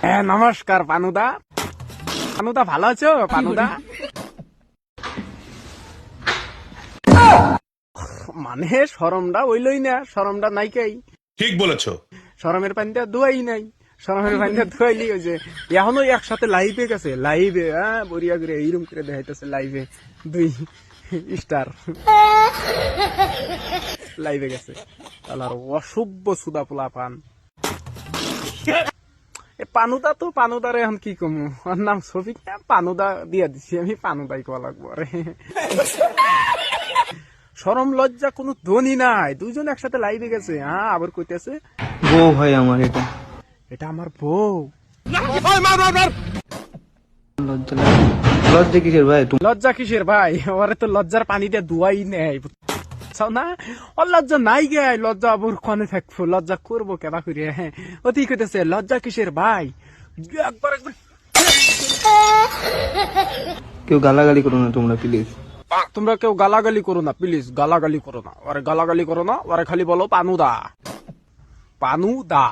নমস্কার পানুদা। পানুদা ভালো আছো পানুদা? মানে শরমটা ওইলই না, শরমটা নাই কাই। ঠিক বলেছো। শরমের পানিটা ধোয়াই নাই, শরমের পানিটা ধোয়াইলি ওই যে এখনো একসাথে লাইভে গেছে, লাইভে হ্যাঁ বরিয়া করে এইরকম করে দেখাইতেছে লাইভে 2 স্টার লাইভে গেছে। তাহলে অসভ্য সুদা পোলা পান। পানুদা তো পানুদার এখন কি কমু, ওর নাম শফিক না, পানুদা দিয়া দিছি আমি, পানুদাই কোয়া লাগবো। আরে শরম লজ্জা কোনো ধ্বনি নাই, দুইজন একসাথে লাইভে গেছে, হ্যাঁ আবার কইতেছে বউ ভাই আমার এটা এটা আমার বউ। লজ্জা লাগে। লজ্জা কিসের ভাই তুমি? লজ্জা কিসের ভাই, ওরে তো লজ্জার পানি দিয়ে ধুয়াই নেই না, ওর লজ্জা নাই গে, লজ্জা আবার কনে থাকবো, লজ্জা করবো কেবা করি। হ্যাঁ অতি কইতেছে লজ্জা কিসের ভাই, একবার একবার কেউ গালাগালি করো না তোমরা প্লিজ। তোমরা কেউ গালাগালি করো না প্লিজ, গালাগালি করো না, ওরে গালাগালি করো না, ওরে খালি বলো পানুদা, পানুদা।